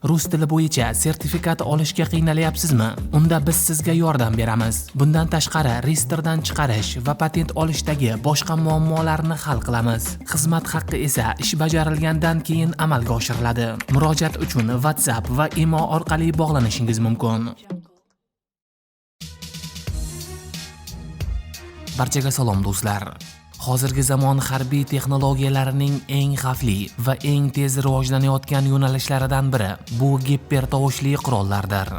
Rus tili bo'yicha sertifikat olishga qiynalyapsizmi? Unda biz sizga yordam beramiz. Bundan tashqari, reyestrdan chiqarish va patent olishdagi boshqa muammolarni hal qilamiz. Xizmat haqqi esa ish bajarilgandan keyin amalga oshiriladi. Murojaat uchun WhatsApp va imo orqali bog'lanishingiz mumkin. Barchaga salom do'stlar. Hozirgi zamon harbiy texnologiyalarining eng xavfli va eng tez rivojlanayotgan yo'nalishlaridan biri bu gipertovushli qurollardir.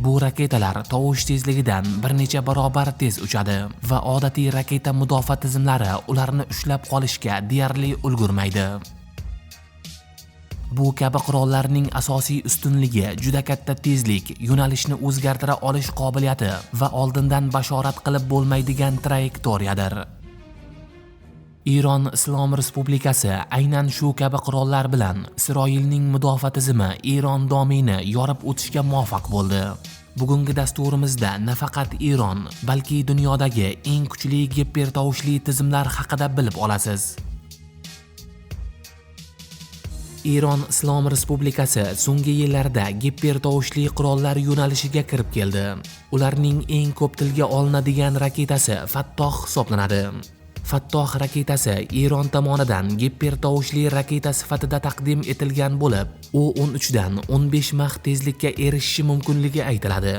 Bu raketalar tovush tezligidan bir necha barobar tez uchadi va odatiy raketa mudofaa tizimlari ularni ushlab qolishga deyarli ulgurmaydi. Bu kabi qurollarning asosiy ustunligi juda katta tezlik, yo'nalishni o'zgartira olish qobiliyati va oldindan bashorat qilib bo'lmaydigan trayektoriyadir. Iron Islom Respublikasi aynan shu kabi qurollar bilan Isroilning mudofaa tizimi Iron domini yorib o'tishga muvaffaq bo'ldi. Bugungi dasturimizda nafaqat Iron, balki dunyodagi eng kuchli gipertovushli tizimlar haqida bilib olasiz. Iron Islom Respublikasi so'nggi yillarda gipertovushli qurollar yo'nalishiga kirib keldi. Ularning eng ko'p tilga olinadigan raketasi Fattoh hisoblanadi. Fattoh raketasi Iron tomonidan gipertovushli raketa sifatida taqdim etilgan bo'lib, u 13 dan 15 mah tezlikka erishishi mumkinligi aytiladi.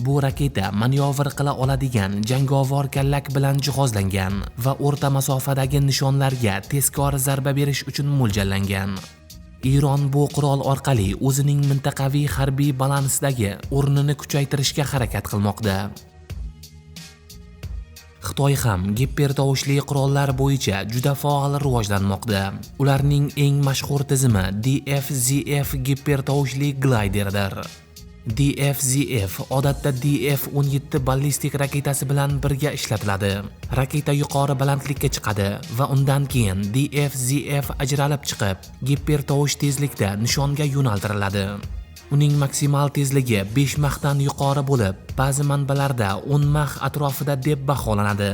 Bu raketa manyovr qila oladigan jangovar kallak bilan jihozlangan va o'rta masofadagi nishonlarga tezkor zarba berish uchun mo'ljallangan. Iron bu qurol orqali o'zining mintaqaviy harbiy balansidagi o'rnini kuchaytirishga harakat qilmoqda. Xitoy ham gipertovushli qurollar bo'yicha juda faol rivojlanmoqda. Ularning eng mashhur tizimi DFZF gipertovushli gliderdir. DFZF odatda DF-17 ballistik raketasi bilan birga ishlatiladi. Raketa yuqori balandlikka chiqadi va undan keyin DFZF ajralib chiqib, gipertovush tezlikda nishonga yo'naltiriladi. Uning maksimal tezligi 5 mahdan yuqori bo'lib, ba'zi manbalarda 10 mah atrofida deb baholanadi.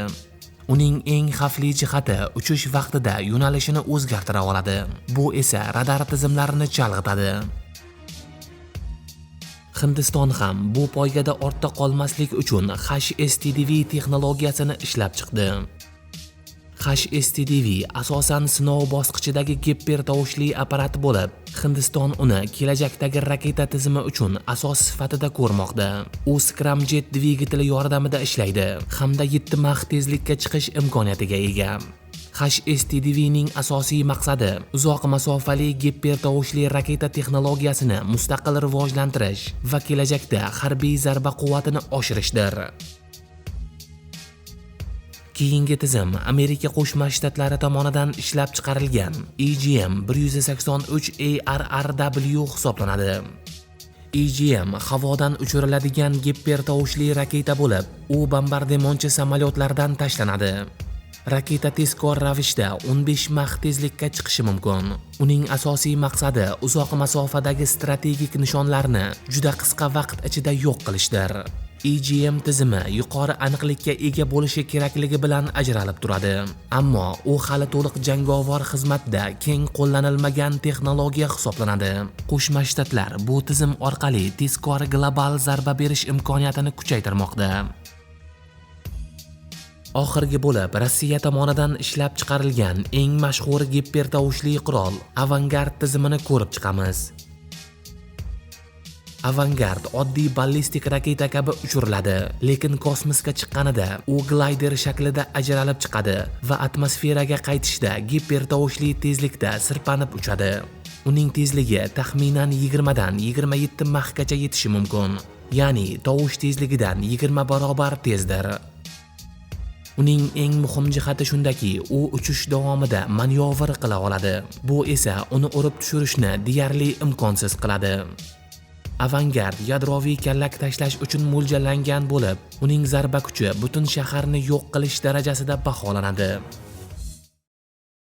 Uning eng xavfli jihati uchish vaqtida yo'nalishini o'zgartira oladi. Bu esa radar tizimlarini chalg'itadi. Hindiston ham bu poygada ortda qolmaslik uchun HSTDV texnologiyasini ishlab chiqdi. HSTDV asosan sinov bosqichidagi gipertovushli apparat bo'lib, Hindiston uni kelajakdagi raketa tizimi uchun asos sifatida ko'rmoqda. U Scramjet dvigateli yordamida ishlaydi hamda 7 mah tezlikka chiqish imkoniyatiga ega. HSTDVning asosiy maqsadi uzoq masofali gipertovushli raketa texnologiyasini mustaqil rivojlantirish va kelajakda harbiy zarba quvvatini oshirishdir. Keyingi tizim Amerika Qo'shma Shtatlari tomonidan ishlab chiqarilgan EGM-183ARRW hisoblanadi. EGM havodan uchiriladigan gipertovushli raketa bo'lib, u bombardimonchi samolyotlardan tashlanadi. Raketa tezkor ravishda 15 mah tezlikka chiqishi mumkin. Uning asosiy maqsadi uzoq masofadagi strategik nishonlarni juda qisqa vaqt ichida yo'q qilishdir. EGM tizimi yuqori aniqlikka ega bo'lishi kerakligi bilan ajralib turadi. Ammo u hali to'liq jangovar xizmatda keng qo'llanilmagan texnologiya hisoblanadi. Qo'shma Shtatlar bu tizim orqali tezkor global zarba berish imkoniyatini kuchaytirmoqda. Oxirgi bo'lib Rossiya tomonidan ishlab chiqarilgan eng mashhur gipertovushli qurol Avangard tizimini ko'rib chiqamiz. Avangard oddiy ballistik raketa kabi uchiriladi, lekin kosmosga chiqqanida u glider shaklida ajralib chiqadi va atmosferaga qaytishda gipertovushli tezlikda sirpanib uchadi. Uning tezligi taxminan 20 dan 27 mahgacha yetishi mumkin, ya'ni tovush tezligidan 20 barobar tezdir. Uning eng muhim jihati shundaki, u uchish davomida manyovr qila oladi. Bu esa uni urib tushirishni deyarli imkonsiz qiladi. Avangard yadroviy kallak tashlash uchun mo'ljallangan bo'lib, uning zarba kuchi butun shaharni yo'q qilish darajasida baholanadi.